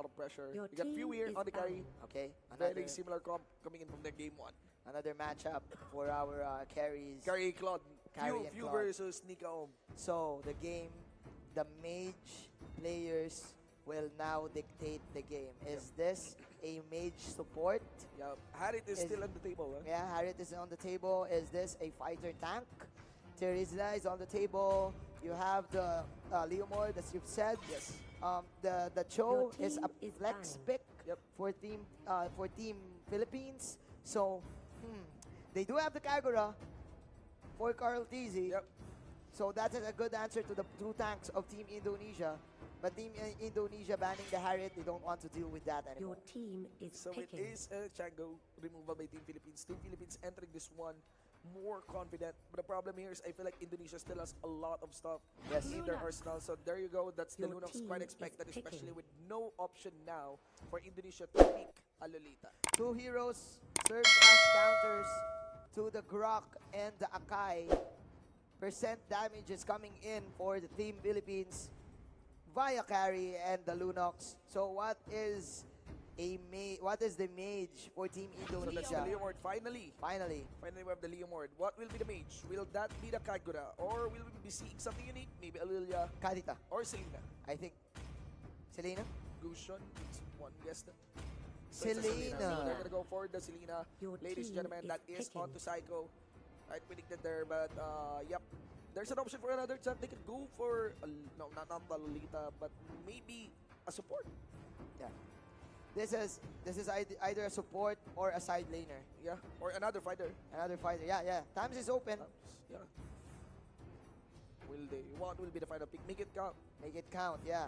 of pressure. Your You got few team here is on the carry. Okay, Very similar comp coming in from the game 1. another matchup for our carries. Carry Claude. Carry and Few Claude. versus Nika Om. So the game, the mage players will now dictate the game. Is this a mage support? Yeah, Harit is still on the table. Huh? Yeah, Harit is on the table. Is this a fighter tank? Terizla is on the table. You have the Leomord, as you've said. Yes. The Cho Your is a team is flex down. pick Yep. for team Philippines. So they do have the Kagura for Carl Tizzy. Yep. So that is a good answer to the two tanks of Team Indonesia. But Team Indonesia banning the Harit, they don't want to deal with that Your anymore. team is So it picking. is a Chango removal by Team Philippines. Team Philippines entering this one more confident. But the problem here is I feel like Indonesia still has a lot of stuff Yes. in their arsenal. So there you go. That's the Your Lunox team quite is expected, especially picking. with no option now for Indonesia to pick a Lolita. Two heroes serve as counters to the Grok and the Akai. Percent damage is coming in for the Team Philippines via carry and the Lunox. So what is the mage for Team So that's the Indonesia? Leomord finally. Finally, Finally, we have the Leomord. What will be the mage? Will that be the Kagura? Or will we be seeing something unique? Maybe Alilia Kadita. or Selena? I think Selena. Gushon, it's one guess. So it's a Selena. So they're gonna go for the Selena. Your Ladies and team gentlemen, is that is picking. on to Psycho. I predicted there, but yep. There's an option for another chat. They could go for no, not the Lolita, but maybe a support. Yeah. This is either a support or a side laner. Yeah, or another fighter. Another fighter. Yeah. Times is open. Yeah. Will they? What will be the final pick? Make it count. Make it count. Yeah.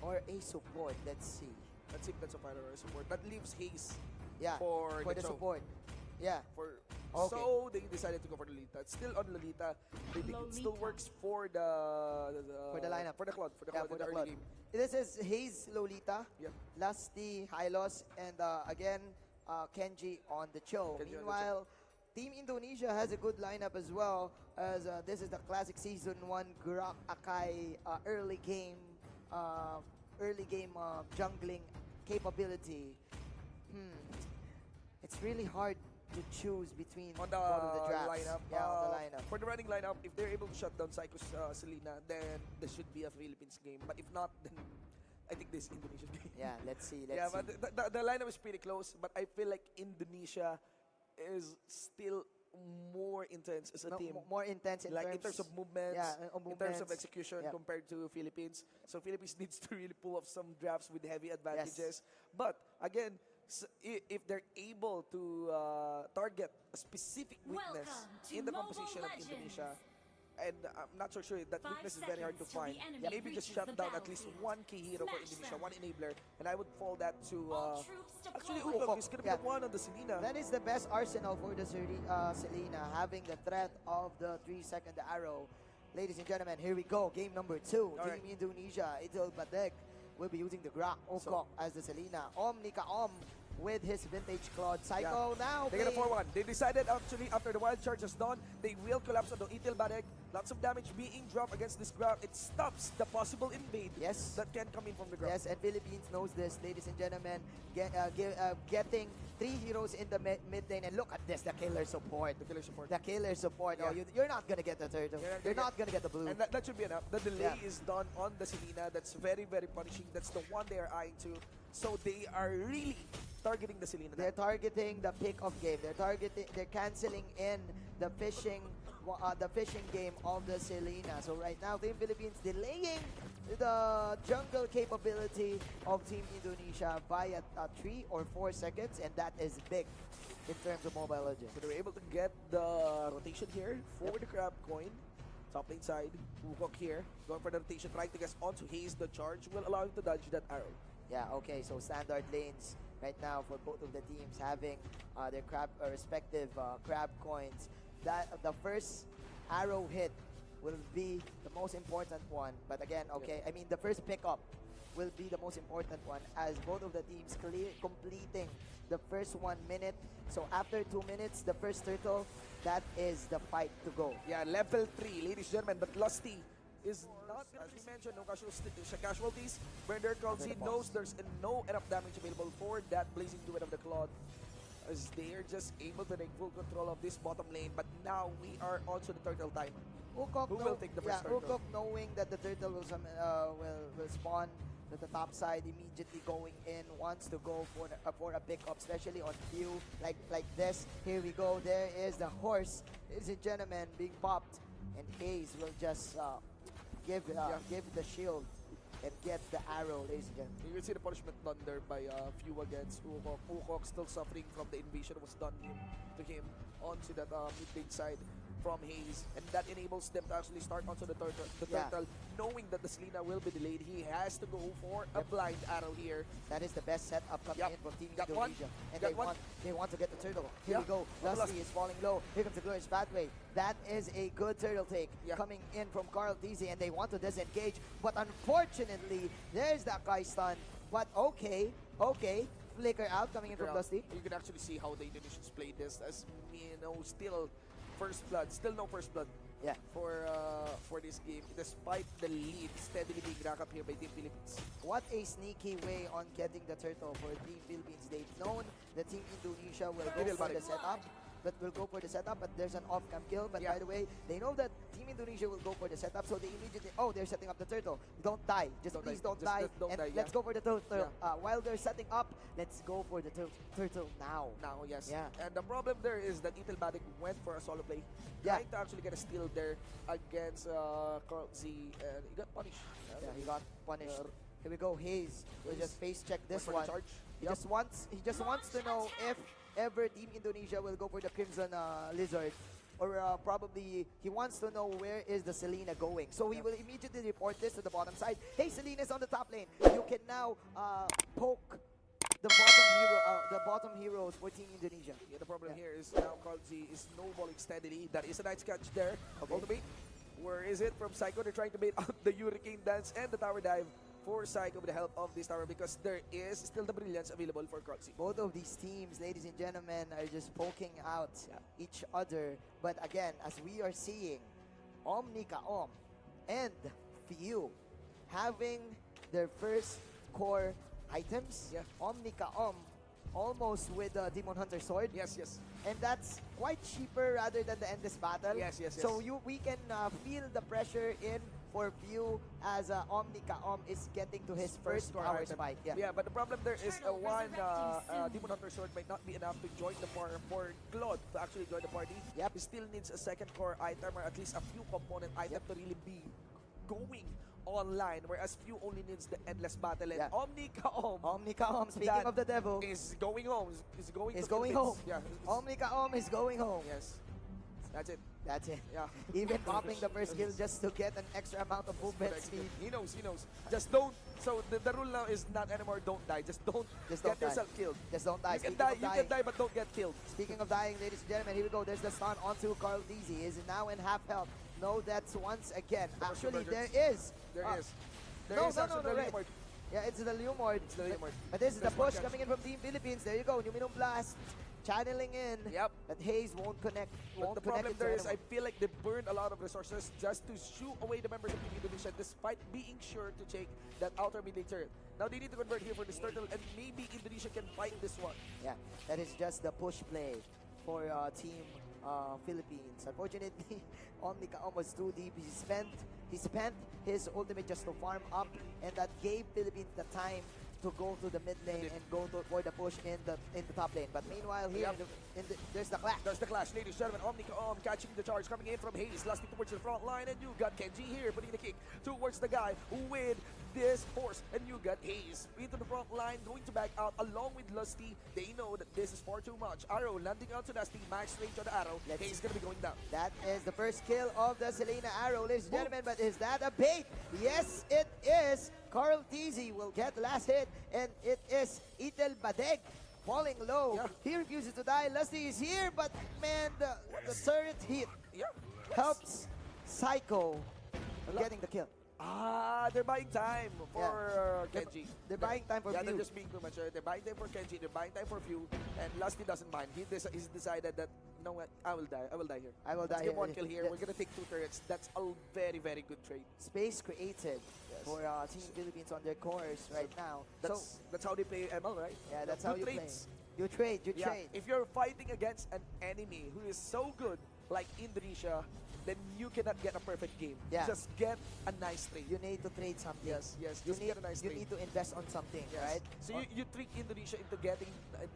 Or a support. Let's see. Let's see if that's a fighter or a support. That leaves Haze Yeah. for the Cho. support. Yeah. For Okay. So they decided to go for Lolita. It's still on Lolita. They think it still works for the lineup. for the Cloud Yeah, in for the the early Cloud. game. This is Haze Lolita, Yep. Lusty Hylos, and again Kenji on the Cho. Kenji on the Meanwhile, Team Indonesia has a good lineup as well, as this is the classic Season 1 Grok Akai early game jungling capability. It's really hard to choose between On the both of the drafts. lineup, Yeah, on the lineup. for the running lineup, if they're able to shut down Psycho's Selena, then this should be a Philippines game. But if not, then I think this is Indonesian game. Yeah, let's see. Yeah, Let's but see. the lineup is pretty close. But I feel like Indonesia is still more intense as a No, team. more intense in Like in terms of movements, yeah, in terms of movements. execution Yeah. compared to Philippines. So Philippines needs to really pull off some drafts with heavy advantages. But again, if they're able to target a specific weakness Welcome to in the Mobile composition of Legends. Indonesia, and I'm not so sure that 5 weakness is very hard to seconds till the find. enemy Maybe just reaches shut the down at least battlefield. one key hero for Smash Indonesia, them. one enabler, and I would fall that to All troops actually deployed. Ukok is gonna be Yeah. the one on the Selena. That is the best arsenal for the Selena, having the threat of the 3-second arrow. Ladies and gentlemen, here we go. Game number 2. All right. Team Indonesia, Itil Badek will be using the Grok Okok as the Selena. Nika with his vintage Claude. Psycho now. They get a being- 4-1. They decided actually after the wild charge is done, they will collapse on the Itil Barek. Lots of damage being dropped against this ground. It stops the possible invade Yes. that can come in from the ground. Yes, and Philippines knows this, ladies and gentlemen. Getting 3 heroes in the mid lane, and look at this, the killer support. The killer support. The killer support. Yeah. Oh, you're not gonna get the turtle. You're not gonna get the blue. And that should be enough. The delay Yeah. is done on the Selena. That's very, very punishing. That's the one they are eyeing to. So they are really targeting the Selena. They're targeting the pick of game. They're canceling in the fishing game of the Selena. So right now, Team Philippines delaying the jungle capability of Team Indonesia by 3 or 4 seconds, and that is big in terms of Mobile Legends. So they were able to get the rotation here for the crab coin. Top lane side, Wukok here, going for the rotation, trying to get onto Haze. The charge will allow him to dodge that arrow. Yeah, okay, so standard lanes right now for both of the teams having their respective crab coins. That the first arrow hit will be the most important one. But again, okay, I mean the first pickup will be the most important one as both of the teams completing the first 1 minute. So after 2 minutes, the first turtle, that is the fight to go. Yeah, level 3, ladies and gentlemen, but Lusty is not, as we mentioned, no casualties. Burner Calzi knows there's no enough damage available for that Blazing Duet of the Claude, as they are just able to take full control of this bottom lane. But now we are also the turtle time. Wukong Who will take the first turtle? Wukong, knowing that the turtle will spawn to the top side, immediately going in, wants to go for a pickup, especially on few like this. Here we go. There is the horse, ladies and gentlemen, being popped, and Hayes will just give the shield and get the arrow, ladies and gentlemen. You can see the punishment done there by few against Wukong. Wukong still suffering from the invasion that was done to him onto that mid-lane side from Hayes, and that enables them to actually start onto the turtle, knowing that the Selena will be delayed. He has to go for a blind arrow here. That is the best setup coming in from Team Got Indonesia. one. And Got they want to get the turtle. Here we go. Lusty is falling low. Here comes the Glorious Pathway. That is a good turtle take coming in from Carl Tizzy, and they want to disengage. But unfortunately, there's that Kai stun. But okay. Flicker out coming in from Lusty. You can actually see how the Indonesians played this, as still first blood, still no first blood for this game, despite the lead steadily being racked up here by Team Philippines. What a sneaky way on getting the turtle for Team Philippines. They've known the Team Indonesia will go for the setup. But there's an off-cam kill. But by the way, they know that Team Indonesia will go for the setup, so they immediately, they're setting up the turtle. Don't die. Please don't die. Let's go for the turtle. While they're setting up, let's go for the turtle now. Yes. Yeah. And the problem there is that Itel Batic went for a solo play, trying to actually get a steal there against Carl Z, and he got punished. He got punished. Here we go. Hayes will just face check this one. He just wants to know if ever Team Indonesia will go for the Crimson Lizard, or probably he wants to know where is the Selena going. So he will immediately report this to the bottom side. Hey, Selena's on the top lane. You can now poke the bottom heroes for Team Indonesia. Yeah, the problem here is now Carl Z is snowballing steadily. That is a nice catch there. Ultimate. Where is it from Psycho? They're trying to bait out the Hurricane Dance and the Tower Dive for Psycho with the help of this tower, because there is still the brilliance available for Carl Z. Both of these teams, ladies and gentlemen, are just poking out each other. But again, as we are seeing, Omni-Ka-Om and Few having their first core items. Omni-Ka-Om almost with the Demon Hunter sword. Yes. And that's quite cheaper rather than the Endless Battle. Yes. So we can feel the pressure in for View as Omni-Ka-Om is getting to his first power spike. Yeah, but the problem there is one Demon Hunter sword might not be enough to join the party for Claude to actually join the party. He still needs a second core item, or at least a few component item to really be going online, whereas Few only needs the Endless Battle. And Omni-Ka-Om, speaking of the devil, is going home. Is going home. Yeah. Omni-Ka-Om is going home. Yes. That's it. Yeah. Even popping the first kill just to get an extra amount of movement speed. He knows. Just don't. So the rule now is not anymore don't die. Just don't get yourself killed. Just don't die. You can die, but don't get killed. Speaking of dying, ladies and gentlemen, here we go. There's the stun onto Carl Dizzy. He is now in half health. No, that's once again. Actually, there is. There is. No, yeah, it's the Lumord. But this is the push coming in from Team Philippines. There you go. Numinum Blast channeling in. But Hayes won't connect. But the problem there is I feel like they burned a lot of resources just to shoo away the members of Team Indonesia, despite being sure to take that outer mid-lane turret. Now they need to convert here for this turtle, and maybe Indonesia can fight this one. Yeah, that is just the push play for Team Philippines. Unfortunately, Omni-Ka-Om was too deep. He spent his ultimate just to farm up, and that gave Philippines the time to go to the mid lane and go for the push in the top lane. But meanwhile, here there's the clash. There's the clash, ladies and gentlemen. Omni-Ka-Om catching the charge, coming in from Hayes, lusting towards the front line, and you got Kenji here putting the kick towards the guy with this horse, and you got Hayes into the front line, going to back out along with Lusty. They know that this is far too much. Arrow landing out to Lusty, max range on the arrow. Hayes is gonna be going down. That is the first kill of the Selena Arrow, ladies and gentlemen. But is that a bait? Yes, it is. Carl Tizzy will get the last hit, and it is Itel Badeg falling low. He refuses to die. Lusty is here, but man, the turret hit helps Psycho getting the kill. They're buying time for Kenji. They're buying time for Few. They're just being too much. They're buying time for Kenji, they're buying time for Few, and Lusty doesn't mind. He's decided that No, I will die. I will die here. I will Let's die get here. one kill here. The- We're gonna take 2 turrets. That's a very, very good trade. Space created Yes. for Team Philippines on their course right now. That's how they play ML, right? Yeah, that's Good how you trades. play. You trade, you Yeah, trade. if you're fighting against an enemy who is so good, like Indonesia, then you cannot get a perfect game. Yeah. Just get a nice trade. You need to trade something. Yes, yes, You just need, get a nice you trade. need to invest on something, Yes. right? So you trick Indonesia into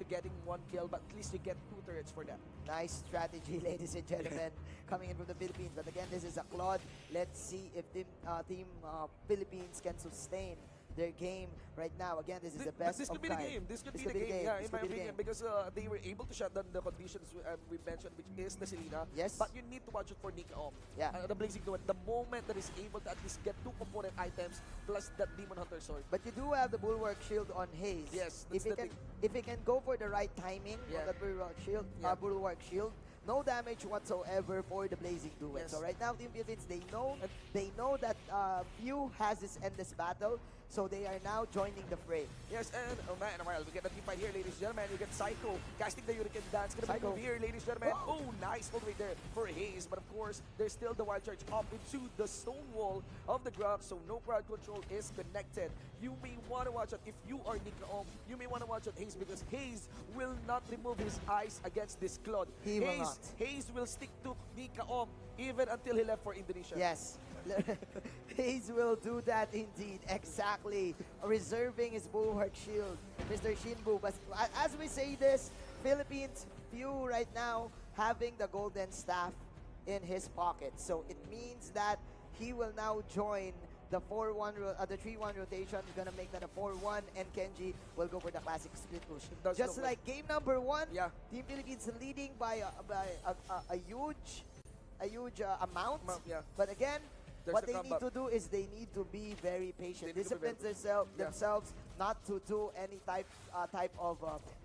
getting 1 kill, but at least you get 2 turrets for that. Nice strategy, ladies and gentlemen, coming in from the Philippines. But again, this is a Claude. Let's see if Team Philippines can sustain their game right now. Again, this is the best This of could be the kind. game. This could This be the game. Yeah, in This my could be the opinion, game. because they were able to shut down the conditions we mentioned, which is the Selena. Yes. But you need to watch it for Nika Om. Yeah. The Blazing Duet. The moment that is able to at least get 2 component items plus that Demon Hunter sword. But you do have the Bulwark Shield on Hayes. Yes, If that's he the can, thing. if he can go for the right timing Yeah. on that Bulwark Shield, Yeah. no damage whatsoever for the Blazing Duet. Yes. So right now, Team Philippines, they know that Few has this endless battle, so they are now joining the fray. Yes, and oh man, well, we get a team fight here, ladies and gentlemen. You get Psycho casting the Hurricane Dance. Gonna be Psycho. moved here, ladies and gentlemen. Whoa. Oh, nice hold right there for Hayes. But of course, there's still the wild charge up into the stone wall of the ground, so no crowd control is connected. You may want to watch out if you are Nika Om. You may want to watch out Hayes because Hayes will not remove his eyes against this Claude. He will not. Hayes will stick to Nika Om even until he left for Indonesia. Yes. Hayes will do that indeed, exactly. Reserving his Bulwark Shield, Mr. Shinbu. But as we say this, Philippines Few right now having the golden staff in his pocket. So it means that he will now join the 4-1, the 3-1 rotation. He's gonna make that a 4-1, and Kenji will go for the classic split push. does Just look like game number 1, Yeah. Team Philippines leading by a huge amount. Yeah. But again, There's what a they comeback. need to do is they need to be very patient. They need to be Discipline very- themselves not to do any type of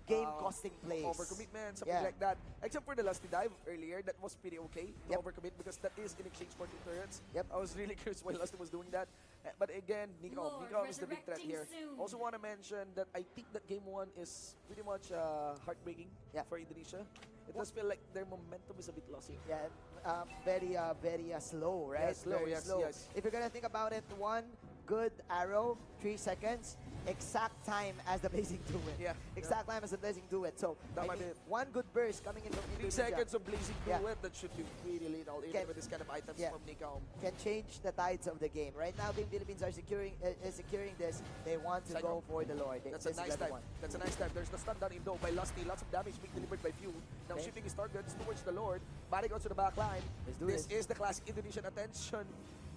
game costing plays. Overcommitment, something Yeah. like that. Except for the lusty dive earlier, that was pretty okay to Yep. overcommit because that is in exchange for 2 turrets. Yep. I was really curious why Lusty was doing that. But again, Nika is the big threat here. Also want to mention that I think that game 1 is pretty much heartbreaking Yeah. for Indonesia. It does feel like their momentum is a bit lost here. Yeah, very slow, right? Yes, slow, Very yes, slow. yes. If you're gonna think about it, one good arrow, 3 seconds, exact time as the Blazing Duet. Yeah, Exact time as the Blazing Duet. So That I might mean, be- one good burst coming in from 3 Indonesia seconds of Blazing Yeah. Duet, that should be really little, even Can- with this kind of items yeah. from Nika. can change the tides of the game. Right now, Team Philippines are securing this. They want to Psycho. go for the Lord. That's This a is nice the time. one. That's a nice time. There's the stun down INDO by Lusty. Lots of damage being delivered by Few. Now Okay. shifting his targets towards the Lord. Battling out to the back line. Let's do This this. is the classic Indonesian attention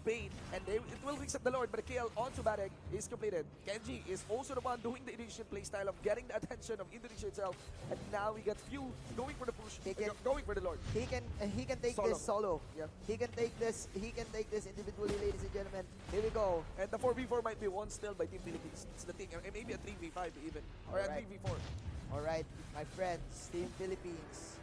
bait. And it will reset the Lord, but the kill onto Barek is completed. Kenji is also the one doing the Indonesian playstyle of getting the attention of Indonesia itself. And now we got Few going for the push, He can- going for the Lord. He can take Solo. this solo. Yeah. He can take this individually, ladies and gentlemen. Here we go. And the 4v4 might be one still by Team Philippines. It's the thing. And maybe a 3v5 even. Or a Alright. 3v4. All right, my friends, Team Philippines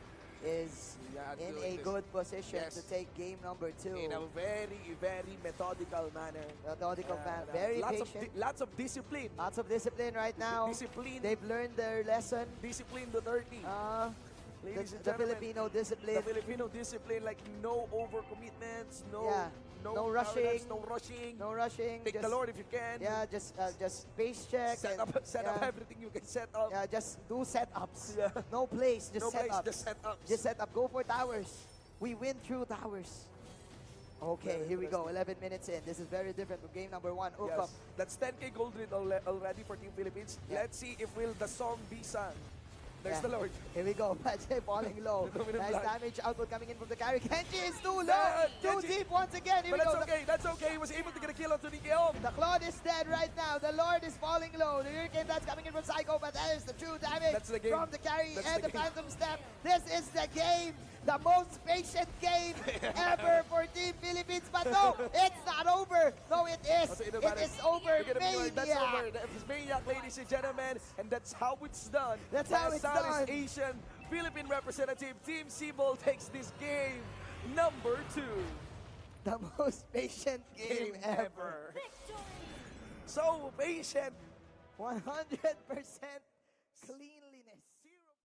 is Yeah, in doing a this. good position Yes. to take game number 2. In a very, very methodical manner. Methodical And, man, very lots patient. lots of discipline. Lots of discipline right now. Discipline. They've learned their lesson. Discipline to 30. Ladies and The gentlemen, Filipino the discipline. Filipino discipline, like no overcommitments, no, Yeah. No rushing. no rushing. No rushing. Take the Lord if you can. Yeah, just pace check. Set and- up, set up yeah, everything you can set up. Yeah, just do setups. Yeah. No plays, just no set place, up. just set up. Just set up. Go for towers. We win through towers. Okay, Very here we go. interesting. 11 minutes in. This is very different from game number 1. Ukam. Yes. That's 10k gold read already for Team Philippines. Yeah. Let's see if will the song be sung. There's Yeah. the Lord. Here we go. Pache falling low. The dominant Nice block. damage output coming in from the carry. Kenji is too low. Yeah, Too Kenji. deep once again. Here But we that's go. okay. That's okay. He was able to get a kill onto Nikiom. The Claude is dead right now. The Lord is falling low. The Hurricane that's coming in from Psycho, but that is the true damage That's the game. from the carry That's and the the game. Phantom Step. This is the game. The most patient game ever for Team Philippines. But no, it's not over. No, it is. Also, It is over. You're gonna be like, that's over. Mania. That's Maniac, ladies and gentlemen. And that's how it's done. That's By how a it's Southeast done. Asian Philippine representative, Team Sibol takes this game number 2. The most patient game ever. So patient. 100% clean